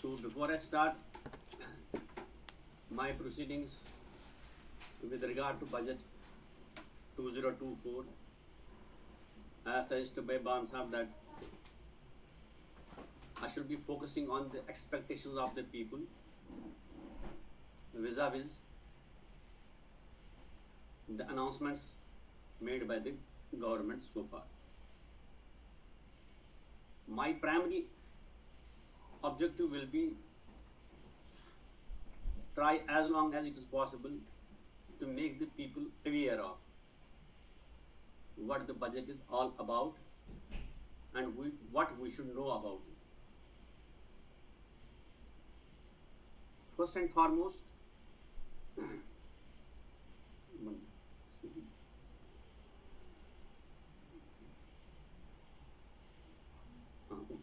So before I start my proceedings with regard to budget 2024, as suggested by Ban Sahab that I should be focusing on the expectations of the people vis-a-vis the announcements made by the government so far. My primary objective will be try as long as it is possible to make the people aware of what the budget is all about and what we should know about it. First and foremost,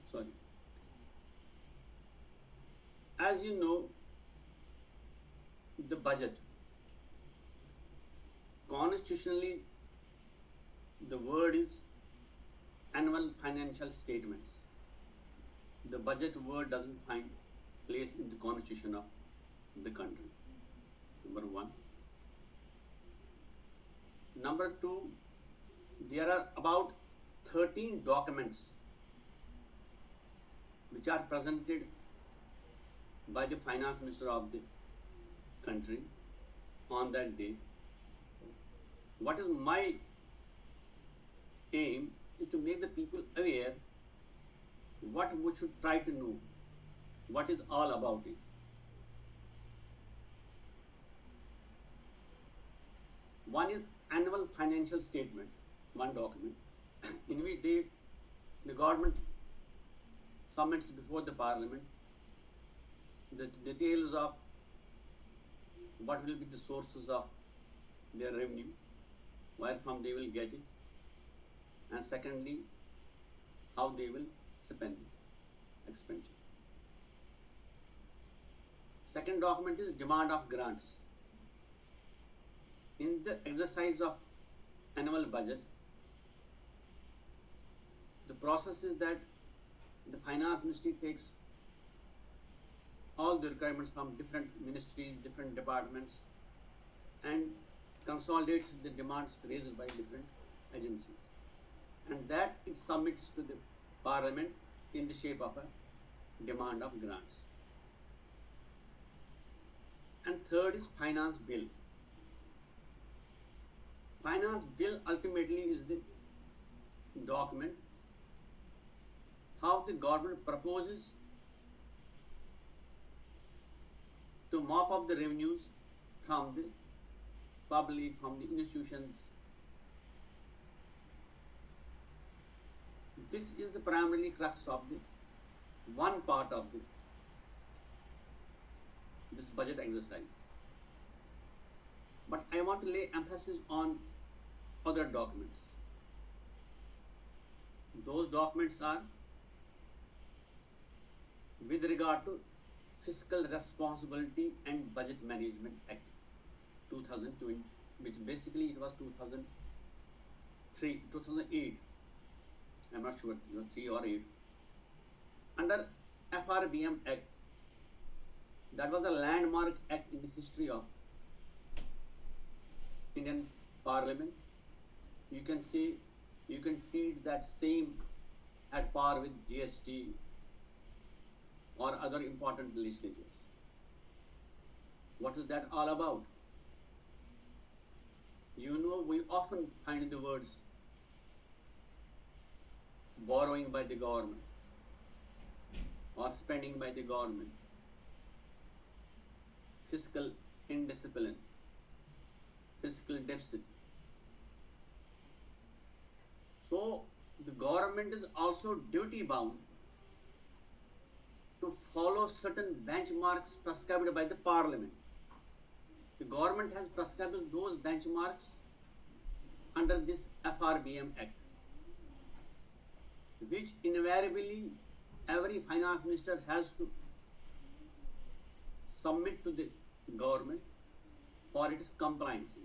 sorry. As you know, the budget, constitutionally, the word is annual financial statements. The budget word doesn't find place in the constitution of the country. Number one. Number two, there are about 13 documents which are presented by the finance minister of the country on that day. What is my aim is to make the people aware what we should try to know, what is all about it. One is annual financial statement, one document in which the government submits before the parliament the details of what will be the sources of their revenue, where from they will get it, and secondly, how they will spend it, expenditure. Second document is demand of grants. In the exercise of annual budget, the process is that the finance ministry takes all the requirements from different ministries, different departments, and consolidates the demands raised by different agencies. And that it submits to the parliament in the shape of a demand of grants. And third is finance bill. Finance bill ultimately is the document how the government proposes to mop up the revenues from the public, from the institutions. This is the primarily crux of the one part of this budget exercise. But I want to lay emphasis on other documents. Those documents are with regard to Fiscal Responsibility and Budget Management Act 2020, which basically it was 2008. I'm not sure, 3 or 8. Under FRBM Act, that was a landmark act in the history of Indian Parliament. You can say, you can treat that same at par with GST or other important legislatures. What is that all about? You know, we often find the words borrowing by the government or spending by the government, fiscal indiscipline, fiscal deficit. So the government is also duty bound to follow certain benchmarks prescribed by the parliament. The government has prescribed those benchmarks under this FRBM Act, which invariably every finance minister has to submit to the government for its compliance.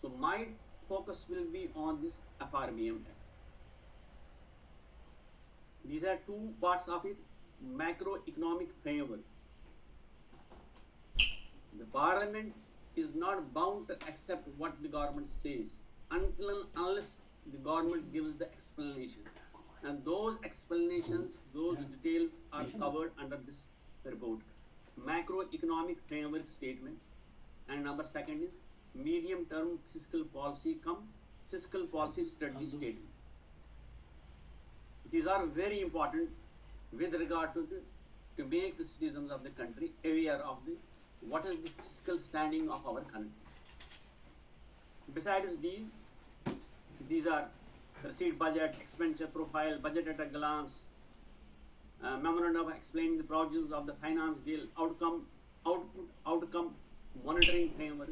So my focus will be on this FRBM Act. These are two parts of it. macroeconomic framework. The parliament is not bound to accept what the government says until and unless the government gives the explanation. And those explanations, those details are covered under this report. Macroeconomic framework statement. And number second is medium term fiscal policy strategy statement. These are very important with regard to make the citizens of the country aware of what is the fiscal standing of our country. Besides these are receipt budget, expenditure profile, budget at a glance, memorandum explaining the provisions of the finance bill, outcome monitoring framework.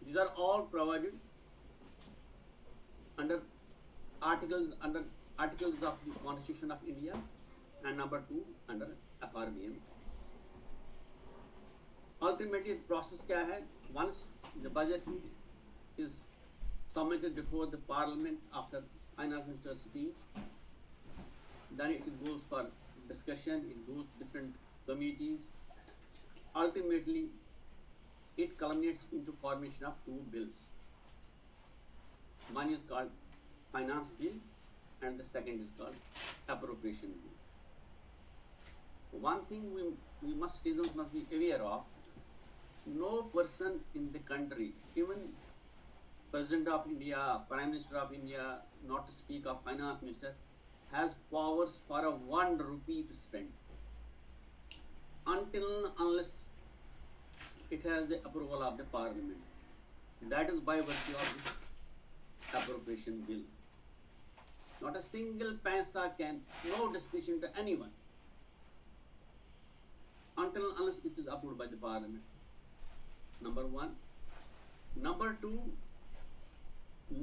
These are all provided under articles of the Constitution of India, and number 2 under FRBM. Ultimately, the process क्या है? Once the budget is submitted before the Parliament after Finance Minister's speech, then it goes for discussion. It goes to different committees. Ultimately, it culminates into formation of 2 bills. One is called Finance Bill, and the second is called Appropriation Bill. One thing citizens must be aware of: no person in the country, even President of India, Prime Minister of India, not to speak of Finance Minister, has powers for a 1 rupee to spend until unless it has the approval of the Parliament. That is by virtue of this appropriation bill. Not a single paisa can, no discretion to anyone until unless it is approved by the Parliament. Number 1. Number 2,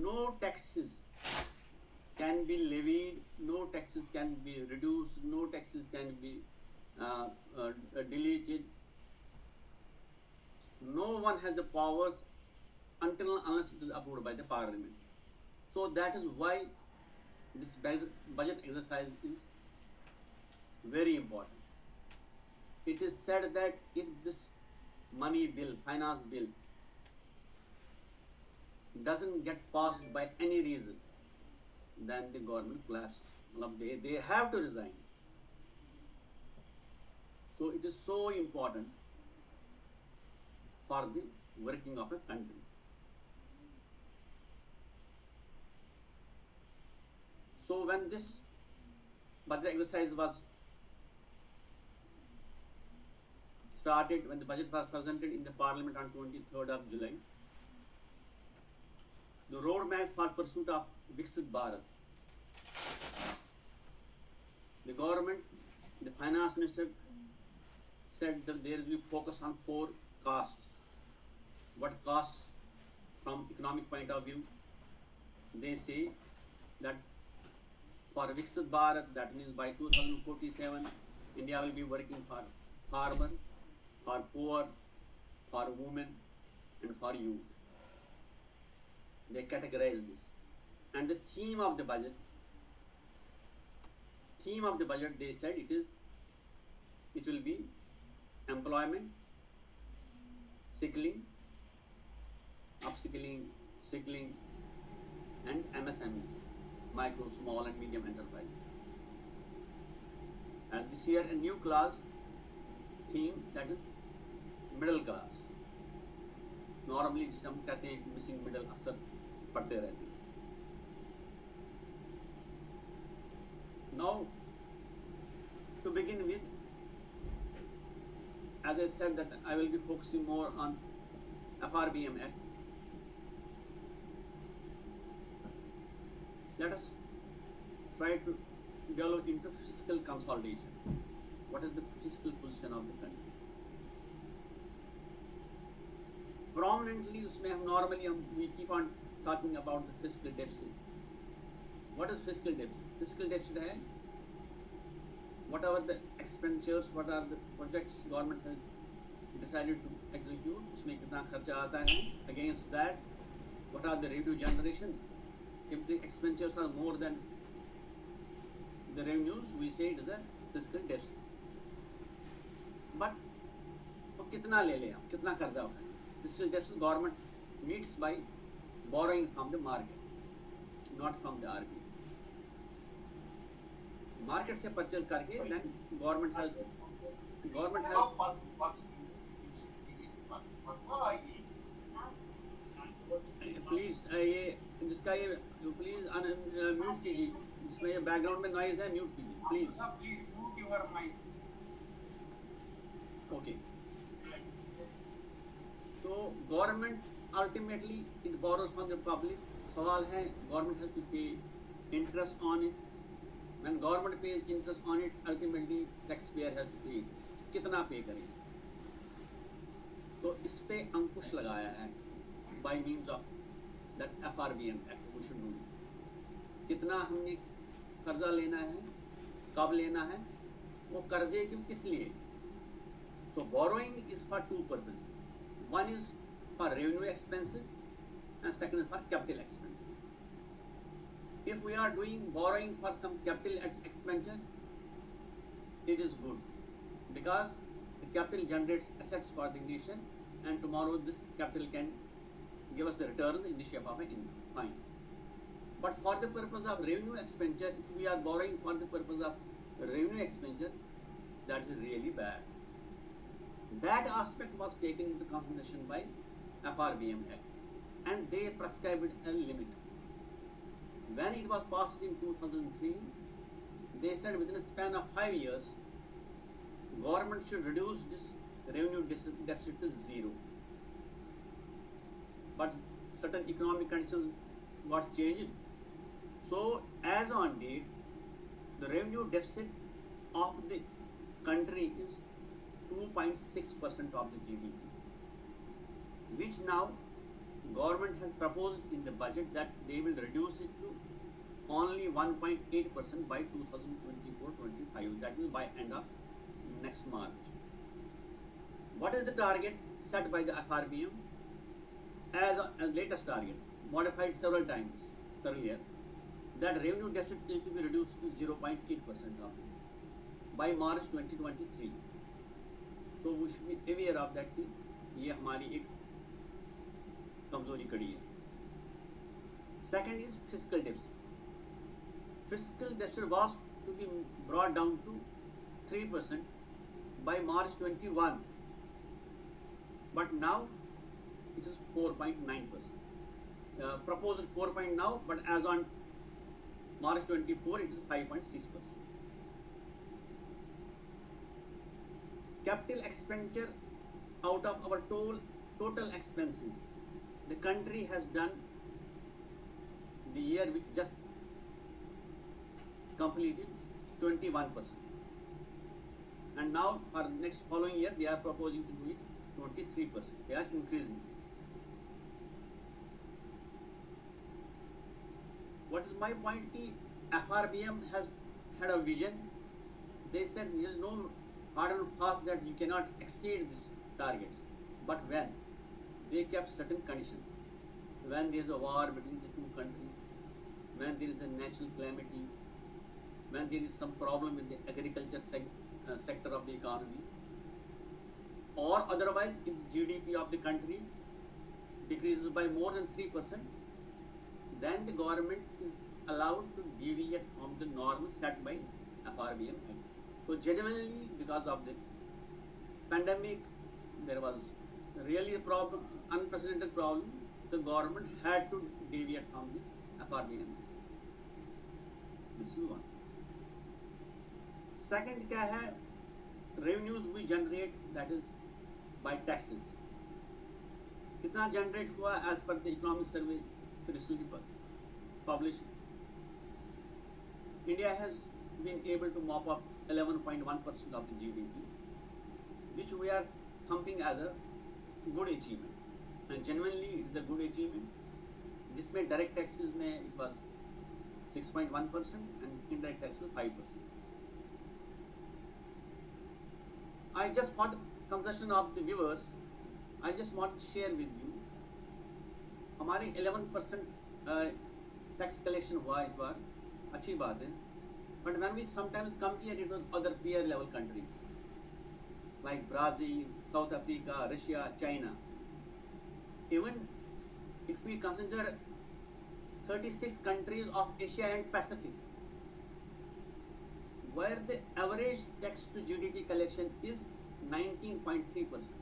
no taxes can be levied, no taxes can be reduced, no taxes can be deleted. No one has the powers until unless it is approved by the Parliament. So that is why this budget exercise is very important. It is said that if this money bill, finance bill, doesn't get passed by any reason, then the government collapses. They have to resign. So it is so important for the working of a country. So when this budget exercise was started, when the budget was presented in the Parliament on 23rd of July, the roadmap for pursuit of Viksit Bharat, the government, the Finance Minister said that there will be focus on 4 costs. What costs from economic point of view? They say that for Viksit Bharat, that means by 2047, India will be working for farmer, for poor, for women, and for youth. They categorize this. And the theme of the budget, they said it will be employment, skilling, upskilling, skilling, and MSMEs, micro, small, and medium enterprises. And this year a new class theme, that is middle class. Normally हम कहते हैं missing middle अक्सर पढ़ते रहते हैं. Now, to begin with, as I said that I will be focusing more on FRBM Act. Let us try to delve into fiscal consolidation. What is the fiscal position of the country? Prominently, we keep on talking about the fiscal deficit. What is fiscal deficit? Fiscal deficit है whatever the expenditures, what are the projects government has decided to execute, उसमें कितना खर्चा आता है. Against that, what are the revenue generation? If the expenditures are more than the revenues, we say it is a fiscal deficit. But तो कितना ले लें हम, कितना कर्जा उठाएं? Fiscal deficit government meets by borrowing from the market, not from the RBI. Market से purchase करके देन गवर्नमेंट हैज प्लीज ये जिसका ये प्लीज म्यूट कीजिए, जिसमें ये बैकग्राउंड में नॉइज है म्यूट कीजिए please. Please mute your mic. Okay, तो government ultimately it borrows from the public. सवाल है government has to pay interest on it. When government pay interest on it ultimately tax payer has to pay interest. कितना pay करें? तो इस पे अंकुश लगाया है by means of that FRBM act. We should know कितना हमने कर्जा लेना है, कब लेना है, वो कर्जे की किस लिए। So borrowing is for two purposes, one is for revenue expenses and second is for capital expenditure. If we are doing borrowing for some capital expenditure, it is good because the capital generates assets for the nation and tomorrow this capital can give us a return in the shape of an income. Fine. But for the purpose of revenue expenditure, if we are borrowing for the purpose of revenue expenditure, that is really bad. That aspect was taken into consideration by FRBM Act and they prescribed a limit. When it was passed in 2003, they said within a span of 5 years, government should reduce this revenue deficit to zero. But certain economic conditions got changed. So as on date, the revenue deficit of the country is 2.6% of the GDP, which now government has proposed in the budget that they will reduce it to only 1.8% by 2024-25. That is by end of next March. What is the target set by the FRBM? As a latest target, modified several times earlier, that revenue deficit is to be reduced to 0.8% by March 2023. So we should be aware of that कि ये हमारी एक कमजोरी कड़ी है। Second is fiscal deficit. Fiscal deficit was to be brought down to 3% by March 21, but now it is 4.9%. Proposed 4 now, but as on March 24, it is 5.6%. Capital expenditure out of our total expenses, the country has done the year which just completed 21%, and now for next following year they are proposing to do it 23%. They are increasing. What is my point? Ki FRBM has had a vision. They said there is no hard and fast that you cannot exceed these targets, but when they kept certain conditions, when there is a war between the two countries, when there is a natural calamity, when there is some problem in the agriculture sector of the economy, or otherwise if the GDP of the country decreases by more than 3%, then the government is allowed to deviate from the norms set by FRBM Act. So genuinely because of the pandemic, there was really a problem, unprecedented problem. The government had to deviate from this FRBM Act. This is one. Second क्या है? Revenues we generate, that is by taxes. कितना generate हुआ as per the economic survey recently published? India has been able to mop up 11.1% of the GDP, which we are thumping as a good achievement, and genuinely it is a good achievement. जिसमें direct taxes में it was 6.1% and indirect taxes 5%. I just for the consumption of the viewers, I just want to share with you हमारे 11% tax collection हुआ इस बार, अच्छी बात है, But when we sometimes compare it with other peer level countries like Brazil, South Africa, Russia, China, even if we consider 36 countries of Asia and Pacific, where the average tax to GDP collection is 19.3%.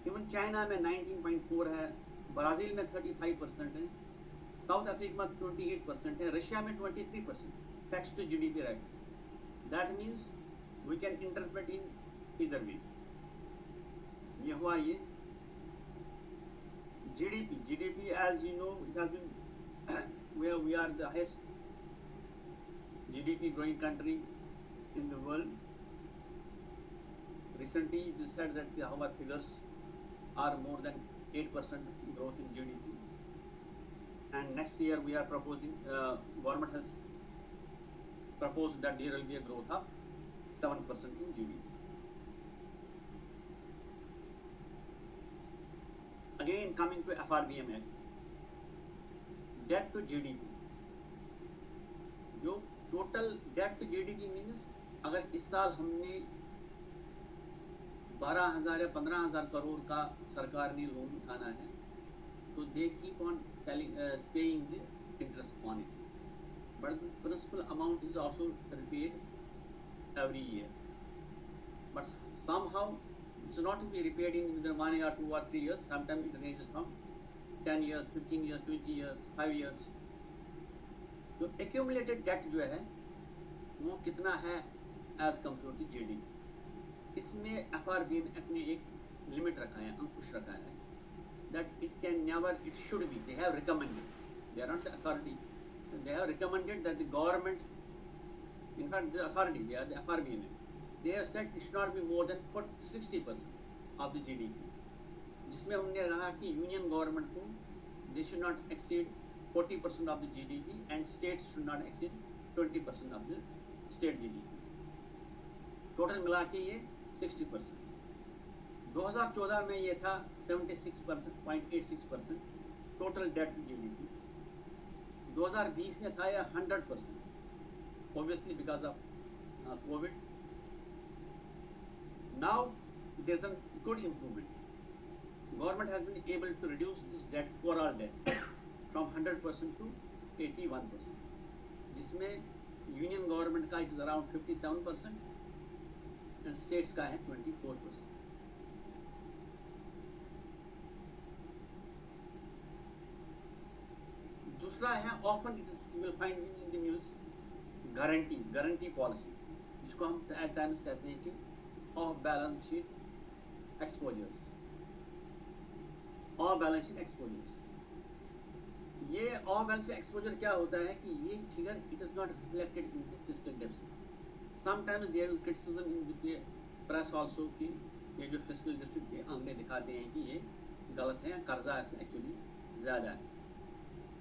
Even China में 19.4 है, Brazil में 35% है, south Africa में 28% है, Russia में 23% tax to GDP ratio. That means we can interpret in either way. ये हुआ ये GDP as you know it has been we are the highest GDP growing country in the world. Recently, it is said that our figures are more than 8% growth in GDP. And next year we are proposing, government has proposed that there will be a growth of 7% in GDP. Again, coming to FRBM Act, debt to GDP. जो total debt to GDP means अगर इस साल हमने 12,000 या 15,000 करोड़ का सरकार ने loan उठाना है तो they keep on paying the interest on it, but the principal amount is also repaid every year, but somehow it's not to be repaid in with 1 or 2 or 3 years. Sometimes it ranges from 10 years, 15 years, 20 years, 5 years. जो accumulated debt जो है वो कितना है as compare to GDP. इसमें FRBM act ने एक limit रखा है, अंकुश रखा है, that it can never, it should be, they have recommended, they are not the authority, they have recommended that the government, in fact the authority, they are the FRBM, they have said it should not be more than 60% of the GDP, जिसमें उन्होंने कहा कि union government को they should not exceed 40% of the GDP and states should not exceed 20% of the state GDP. Total मिला के ये 60%. 2014 में ये था 76.86% टोटल डेट टू GDP. 2020 में था ये 100%, obviously because of COVID. Now there is a good improvement. Government has been able to reduce this debt, overall debt, from 100% to 81%, जिसमें यूनियन गवर्नमेंट का it is around 57% and states का है 24%. दूसरा है often it is you will find in the news guarantee policy, जिसको हम at times कहते हैं कि off balance sheet exposures, off balance sheet exposures. ये ऑफ बैलेंस शीट एक्सपोजर क्या होता है कि ये figure it is not reflected in the fiscal deficit. Sometimes there is criticism in the press also कि ये जो फिस्कल डेफिसिट के आंकड़े दिखाते हैं कि ये गलत है, कर्जा एक्चुअली ज़्यादा है.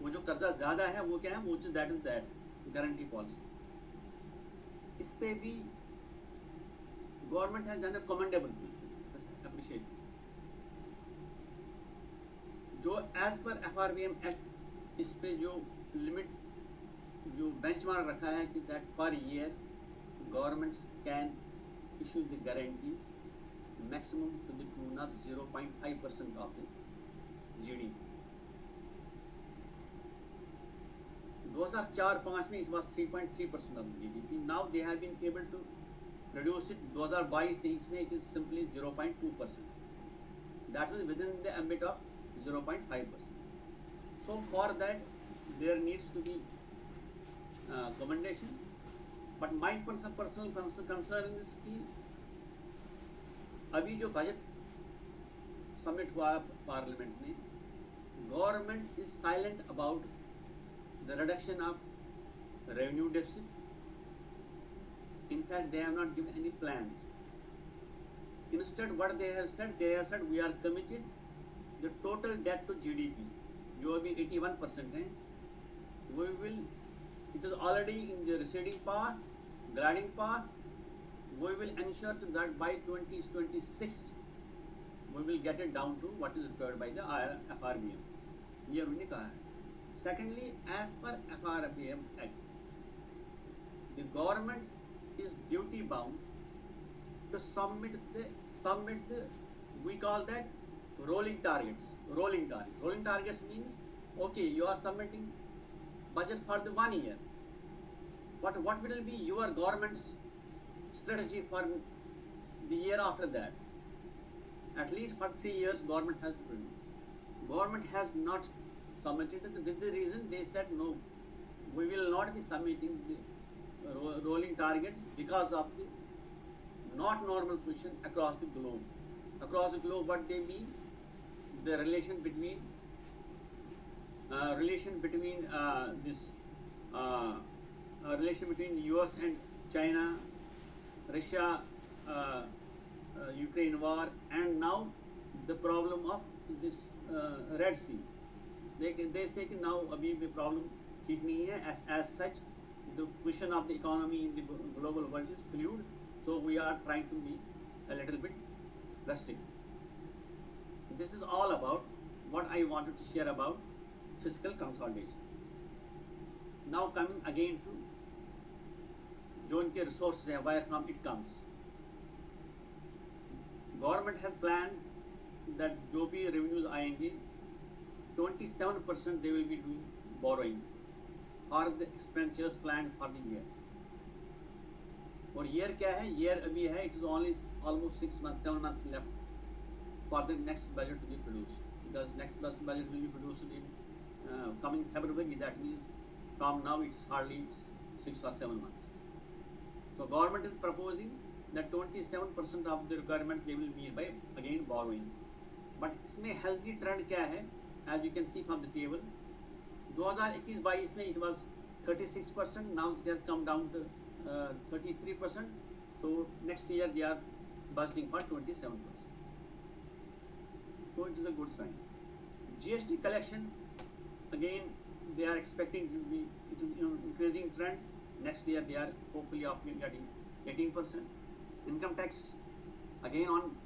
वो जो कर्जा ज़्यादा है वो क्या है, वो चीज़ that is that guarantee policy. इस पे भी government has done a commendable appreciate. जो एज पर एफआरबीएम एक्ट इस पे जो लिमिट जो बेंचमार्क रखा है कि that per year governments can issue the guarantees maximum to the tune of 0.5% of the GDP. 2004-05 में it was 3.3% of GDP. Now they have been able to reduce it. 2022-23 में it is simply 0.2%. That was within the ambit of 0.5%. So for that there needs to be commendation. But my personal concern is कि अभी जो budget submit हुआ parliament में, government is silent about the reduction of revenue deficit. In fact, they have not given any plans. Instead, what they have said we are committed the total debt to GDP, जो अभी 81% है, we will, it is already in the receding path, gliding path. We will ensure that by 2026 we will get it down to what is required by the FRBM. ये उन्होंने कहा है. Secondly, as per FRBM Act, government is duty bound to submit the we call that rolling targets. Rolling targets means, okay, you are submitting budget for the 1 year, but what will be your government's strategy for the year after that? At least for 3 years government has to produce. Government has not submitted it with the reason they said no, we will not be submitting the rolling targets because of the not normal position across the globe. Across the globe, what they mean? The relation between this relation between US and China, Russia, Ukraine war, and now the problem of this Red Sea. They say कि now अभी भी problem ठीक नहीं है. As such, the position of the economy in the global world is fluid. So we are trying to be a little bit restrictive. This is all about what I wanted to share about fiscal consolidation. Now coming again to जो इनके resources है, where from it comes. Government has planned that जो भी revenues आएंगे 27% they will be doing borrowing for the expenditures planned for the year. और year क्या है? Year अभी है, it is only almost 7 months left for the next budget to be produced, because next budget will be produced in coming February. That means from now it's hardly 6 or 7 months. So government is proposing that 27% of the requirement they will meet by again borrowing. But इसमें healthy trend क्या है? As you can see from the table, 2021-22 में it was 36%. Now it has come down to 33%. So next year they are budgeting for 27%. So it is a good sign. GST collection, again they are expecting to be, it is increasing trend. Next year they are hopefully getting 18%. Income tax, again on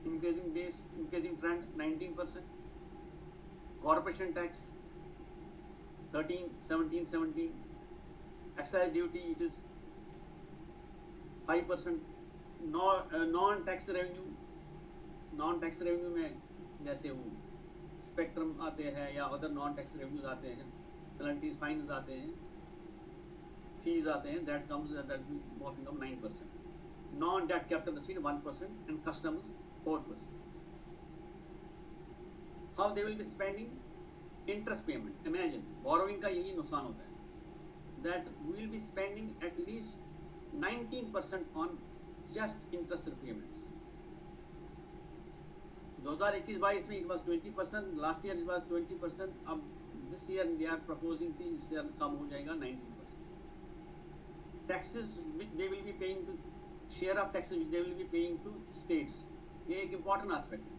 increasing base, increasing trend, 19%. Corporation tax 17. Excise duty, it is 5%. Non-tax revenue में जैसे वो spectrum आते हैं या other non tax revenues आते हैं, penalties fines आते हैं, फीस आते हैं, that comes that more income 9%. Non debt capital receipt 1% and customs 4%. How they will be spending? Interest payment. Imagine borrowing का यही नुकसान होता है, that we will be spending at least 19% on just interest payments. 2021-22 में it was 20%, last year it was 20%. अब this year they are proposing कि इससे कम हो जाएगा 19%. Taxes which they will be paying to, share of taxes which they will be paying to states, ये एक important aspect है.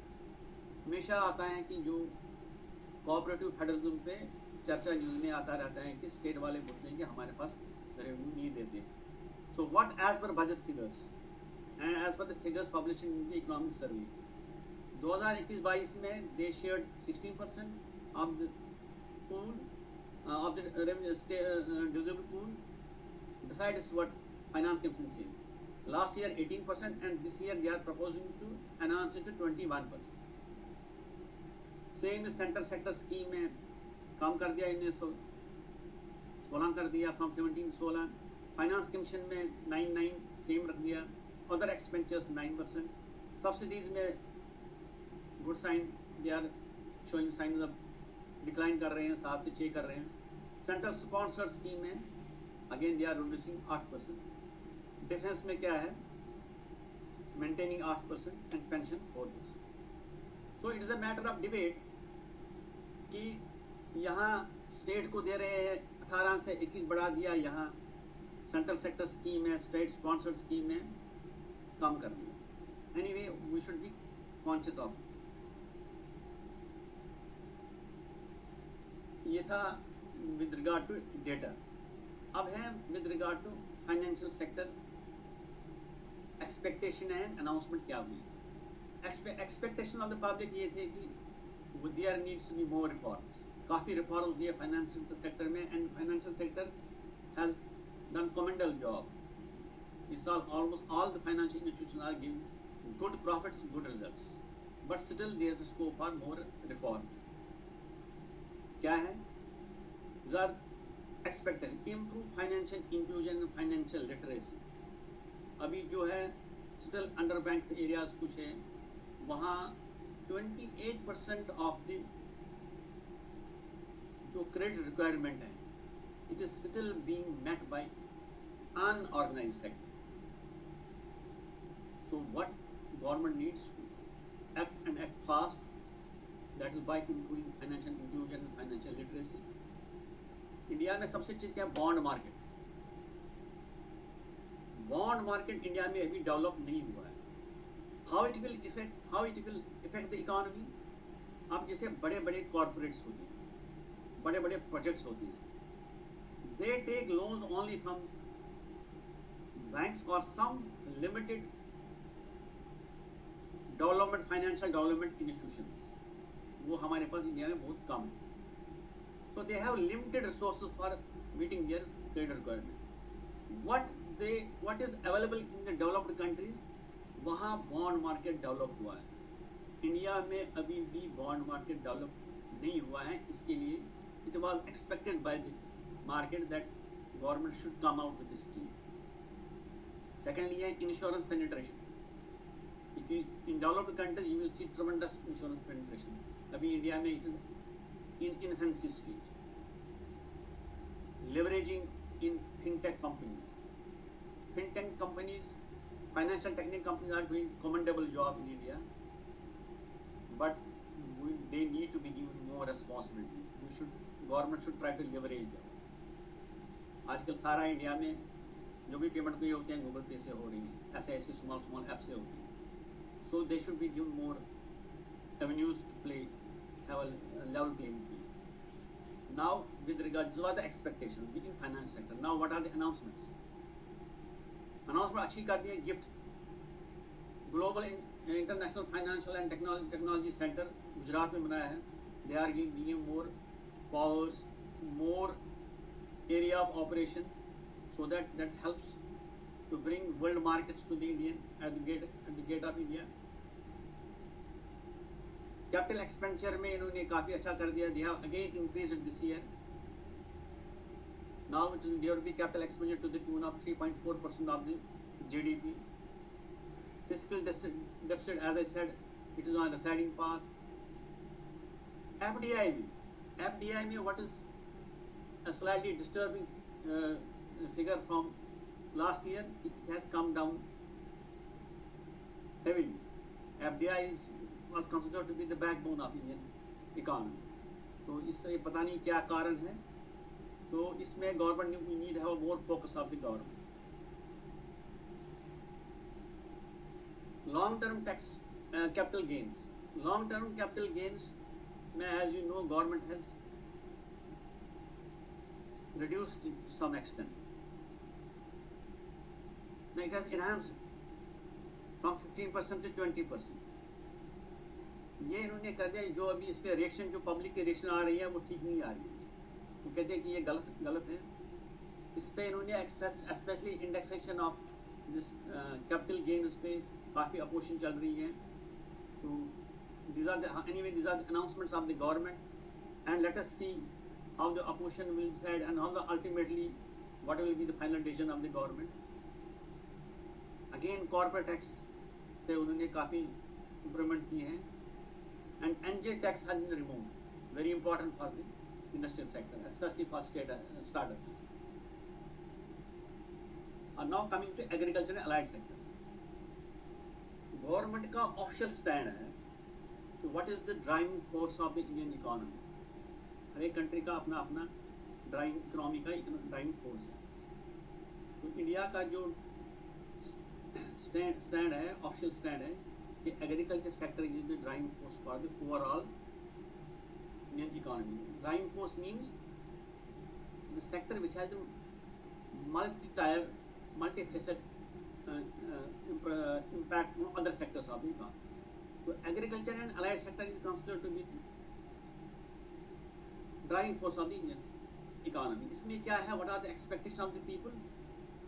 हमेशा आता है कि जो cooperative federalism पे चर्चा न्यूज़ में आता रहता है कि स्टेट वाले बोलते हैं कि हमारे पास रेवेन्यू नहीं देते हैं. So what as per budget figures and as per the figures published in the economic survey, 2021-22 में they shared 16% of the pool of the revenue distributable pool. Besides what finance commission says, last year 18% and this year they are proposing to enhance it to 21%. Same center sector scheme में कम कर दिया, इन्हें 16 कर दिया, from 17 16. Finance commission में 9 same रख दिया. Other expenditures 9%. सब्सिडीज में good sign, they are showing sign of decline कर रहे हैं, 7 से 6 कर रहे हैं. सेंट्रल स्पॉन्सर स्कीम में again they are reducing 8%. Defence में क्या है? Maintaining 8% and pension 4%. So it is a matter of debate कि यहाँ स्टेट को दे रहे हैं 18 से 21 बढ़ा दिया, यहाँ सेंट्रल सेक्टर स्कीम है, स्टेट स्पॉन्सर्ड स्कीम में कम कर दिया. Anyway we should be conscious of. ये था विद रिगार्ड टू डेटा. अब है with regard to financial sector expectation and announcement क्या हुई. एक्सपेक्टेशन ऑफ द पब्लिक ये थे कि there needs to be more reforms. काफ़ी रिफॉर्म हुई है फाइनेंशियल सेक्टर में, and financial sector has done commendable job. We saw almost all the financial institutions are giving good profits, good results. But still there is a scope for more reforms. क्या है? These are expected. Improve financial inclusion and financial literacy. अभी जो है still underbanked areas कुछ है, वहाँ 28% of the जो credit requirement है, it is still being met by unorganized sector. So what government needs to act and act fast, that is by improving financial inclusion and financial literacy. India में सबसे चीज़ क्या है? Bond market. Bond market India में अभी develop नहीं हुआ है. How it will effect the economy. अब जैसे बड़े बड़े कॉरपोरेट्स होते हैं, बड़े बड़े प्रोजेक्ट्स होते हैं, they take loans only from banks और some limited development financial development institutions. वो हमारे पास इंडिया में बहुत कम है. So they have limited resources for meeting their credit requirement. What is available in the developed countries, वहाँ bond market develop हुआ है. India में अभी भी bond market develop नहीं हुआ है. इसके लिए it was expected by the market that government should come out with this scheme. Secondly है insurance penetration. If you in developed countries you will see tremendous insurance penetration. अभी India में it is in infancy stage. Leveraging in fintech companies. Fintech companies, financial technical companies are doing commendable job in India, but they need to be given more responsibility. Government should try to leverage them. आजकल सारा India में जो भी payment कोई होते हैं Google पे से हो रही है, ऐसे स्मॉल ऐप से होती है. So they should be given more avenues to play, have a level playing field. Now, with regards to the expectations within finance sector, now what are the announcements? Announcement अच्छी कर दी है. GIFT global international financial and technology centre Gujarat में बनाया है. They are giving more powers, more area of operation, so that helps to bring world markets to the Indian at the gate of India. Capital expenditure में इन्होंने काफ़ी अच्छा कर दिया. They have again increase this year. Now there will be capital expenditure to the tune of 3.4% of the GDP. Fiscal deficit, as I said, it is on receding path. FDI में what is a slightly disturbing figure from last year, it has come down heavily. FDI was considered to be the backbone of Indian economy. तो इससे पता नहीं क्या कारण है. तो इसमें government need have more focus of the government. Long term tax capital gains. Long term capital gains में as you know government has reduced to some extent. Now it has enhanced from 15% to 20%. ये इन्होंने कर दिया. जो अभी इस पर reaction, जो पब्लिक की रिएक्शन आ रही है वो ठीक नहीं आ रही है. वो कहते हैं कि ये गलत है. इस पर इन्होंने specially indexation of this capital gains पे काफ़ी अपोजिशन चल रही है. सो these are the announcements of the government, and let us see how the opposition will decide and how ultimately what will be the final decision of the government. Again corporate tax पे उन्होंने काफ़ी improvement किए हैं. and NG tax has been removed, very important for the industrial sector, especially for startups. And now coming to agriculture and allied sector. Government का official stand है कि what is the driving force of the Indian economy. हर एक country का अपना अपना economy का driving force है. तो इंडिया का जो स्टैंड है, ऑफिशियल स्टैंड है कि agriculture sector is the driving force for the overall Indian economy. Driving force means the sector which has multi-facet impact on other sectors of the economy. So agriculture and allied sector is considered to be driving force of the Indian economy. इसमें क्या है? What are the expectations of the people?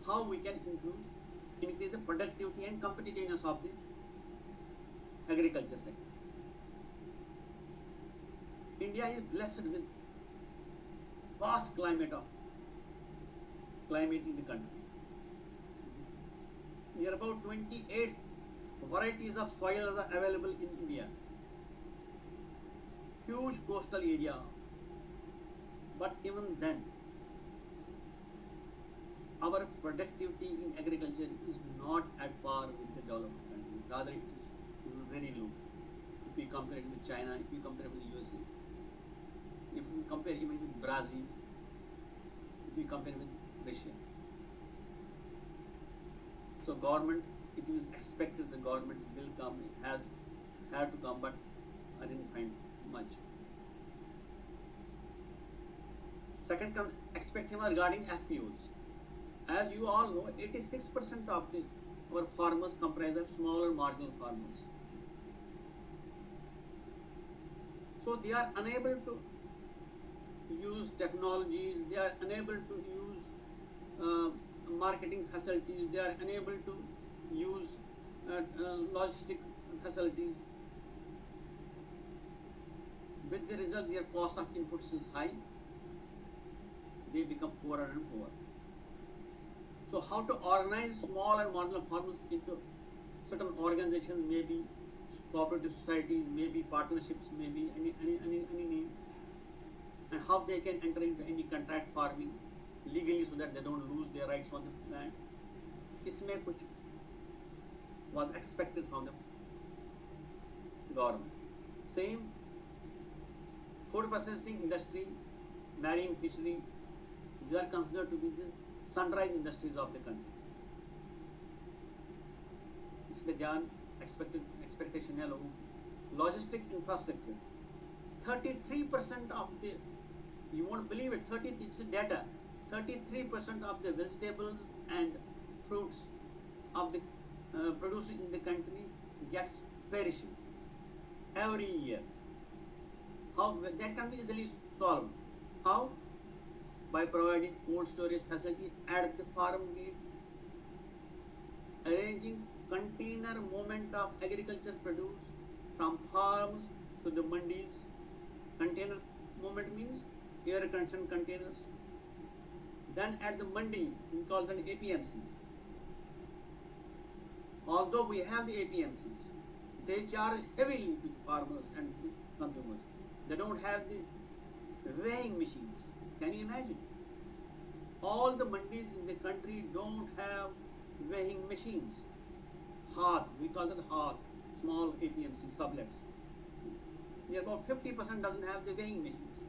How we can increase the productivity and competitiveness of the agriculture sector. India is blessed with vast climate in the country. Near about 28 varieties of soil are available in India. Huge coastal area, but even then, our productivity in agriculture is not at par with the developed countries. Rather, it is very low. If we compare it with China, if we compare it with USA, if we compare even with Brazil, if we compare with Russia. So government, it is expected the government will come, had to come, but I didn't find much. Second expectation regarding FPOs. As you all know, 86% of our farmers comprise of small and marginal farmers. So they are unable to use technologies, they are unable to use marketing facilities, they are unable to use logistic facilities. With the result, their cost of inputs is high, they become poorer and poorer. So how to organize small and marginal farmers into certain organizations, maybe cooperative societies, maybe partnerships, maybe any name, and how they can enter into any contract farming legally so that they don't lose their rights on the land. इसमें कुछ was expected from the government. Same food processing industry, marine fishery, these are considered to be the sunrise industries of the country. इसमें ध्यान expectation है लोगों की. Logistic infrastructure, 33% of the, you won't believe it, 30, it's data, 33% of the vegetables and fruits of the produced in the country gets perishing every year. How that can be easily solved? How? By providing cold storage facility at the farm gate, arranging container movement of agriculture produce from farms to the mandis. Container movement means air conditioned containers. Then at the mandis, we call them APMCs. Although we have the APMCs, they charge heavily to farmers and consumers. They don't have the weighing machines. Can you imagine? All the mandis in the country don't have weighing machines. Haath, we call them Haath, small APMC sublets. Near about 50% doesn't have the weighing machines.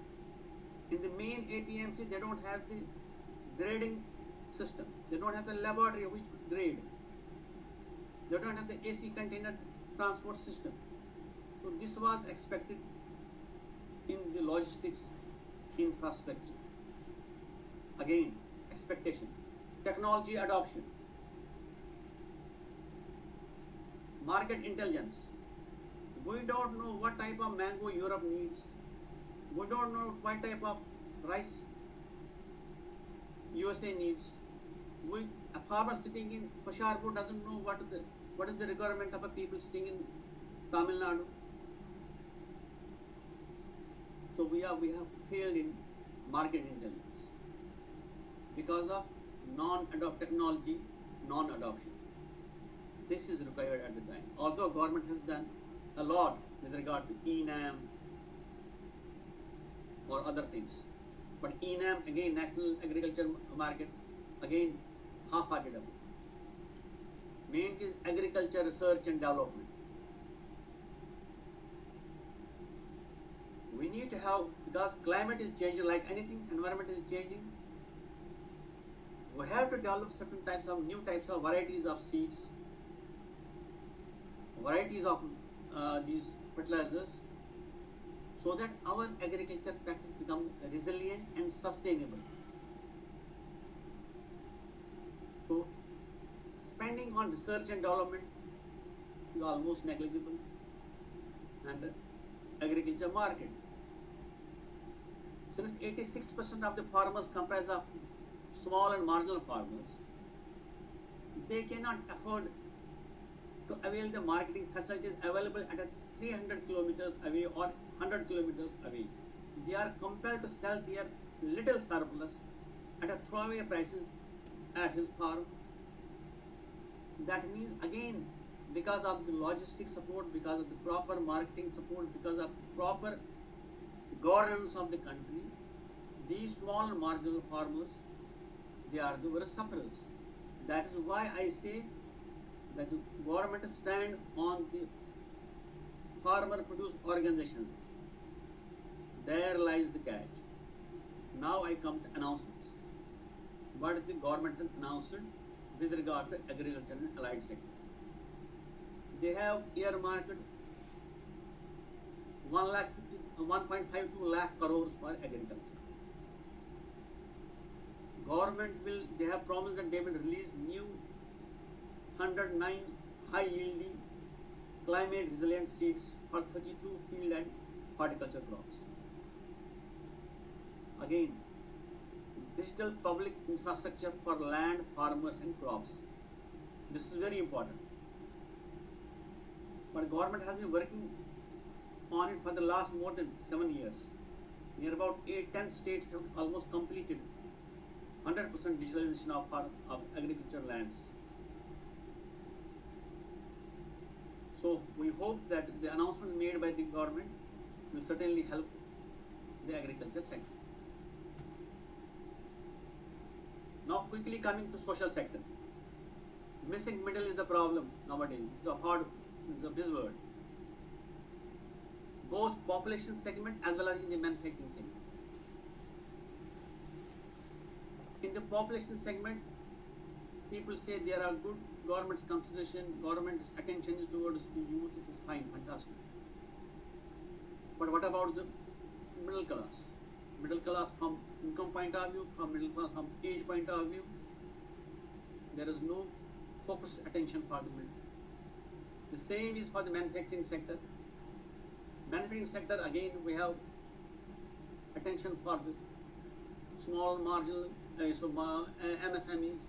In the main APMC, they don't have the grading system. They don't have the laboratory which grade. They don't have the AC container transport system. So this was expected in the logistics infrastructure. Again, expectation. Technology adoption. Market intelligence. We don't know what type of mango Europe needs. We don't know what type of rice USA needs. A farmer sitting in Hoshiarpur doesn't know what is the requirement of a people sitting in Tamil Nadu. So we have failed in market intelligence because of technology non-adoption. This is required at the time. Although government has done a lot with regard to ENAM or other things, but ENAM, again, National Agriculture Market, again half-hearted approach. Main is agriculture research and development. We need to have, because climate is changing like anything, environment is changing. We have to develop certain types of new types of varieties of seeds, varieties of these fertilizers, so that our agriculture practice become resilient and sustainable. So spending on research and development is almost negligible, and agriculture market. Since 86% of the farmers comprise of small and marginal farmers, they cannot afford to avail the marketing facilities available at a 300 kilometers away or 100 kilometers away. They are compelled to sell their little surplus at a throwaway prices at his farm. That means again, because of the logistic support, because of the proper marketing support, because of proper governance of the country, these small and marginal farmers, they are the worst sufferers. That is why I say that the government stand on the farmer produce organizations. There lies the catch. Now I come to announcements. What the government has announced with regard to agriculture and allied sector. They have earmarked 1.52 lakh crores for agriculture. They have promised that they will release new 109 high yielding climate resilient seeds for 32 field and horticulture crops. Again, digital public infrastructure for land, farmers and crops. This is very important. But government has been working on it for the last more than 7 years. Near about 10 states have almost completed 100% digitalization of agriculture lands. So we hope that the announcement made by the government will certainly help the agriculture sector. Now quickly coming to social sector. Missing middle is the problem nowadays. It's a buzzword. Both population segment as well as in the manufacturing segment. In the population segment, people say there are good government's consideration, government's attention is towards the youth, it is fine, fantastic. But what about the middle class? Middle class from income point of view, from middle class from age point of view, there is no focused attention for the middle. The same is for the manufacturing sector. Manufacturing sector, again, we have attention for the small marginal MSMEs.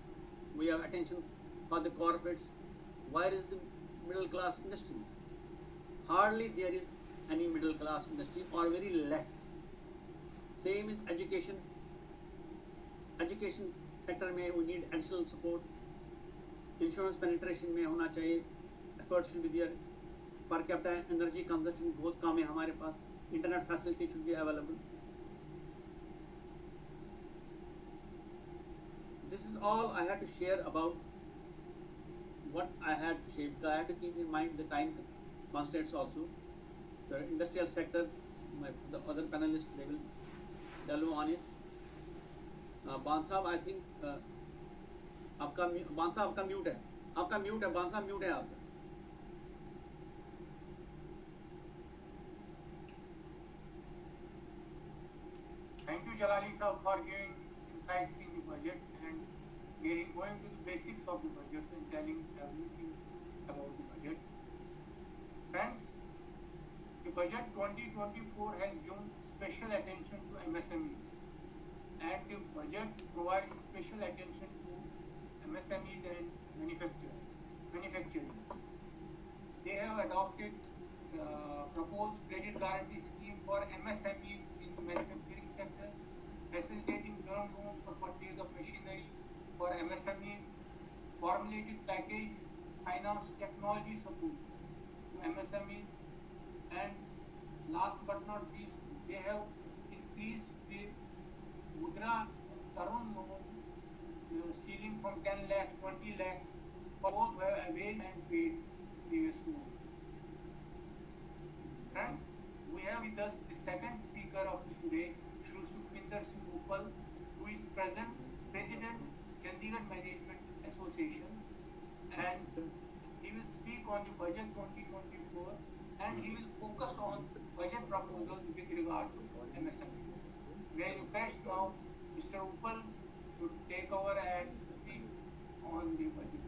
We have attention for the corporates. Where is the middle class industries? Hardly there is any middle class industry or very less. Same is education. Education sector में we need additional support. Insurance penetration में होना चाहिए. Effort should be there. Per capita energy consumption बहुत कम है हमारे पास. Internet facility should be available. This is all I had to share about what I had to share. I had to keep in mind the time constraints also. The industrial sector, the other panelists, they will delve on it. बान साहब, I think बान साहब आपका mute है. बान साहब mute है आपका. Thank you, Jalali sir, for giving insights in the budget and going to the basics of the budgets and telling everything about the budget. Friends, the budget 2024 has given special attention to MSMEs, and the budget provides special attention to MSMEs and manufacturing. They have adopted proposed credit guarantee scheme for MSMEs in the manufacturing sector, facilitating term loan for purchase of machinery for MSMEs, formulated package finance technology support to MSMEs, and last but not least, they have increased the Mudra term loan ceiling from 10 lakhs, 20 lakhs for those who have availed and paid previous loans. Friends, we have with us the second speaker of today, Shri Sukhvinder Singh Uppal, who is President, Chandigarh Management Association, and he will speak on the budget 2024 and he will focus on budget proposals with regard to MSMEs. We request now Mr. Uppal to take over and speak on the budget.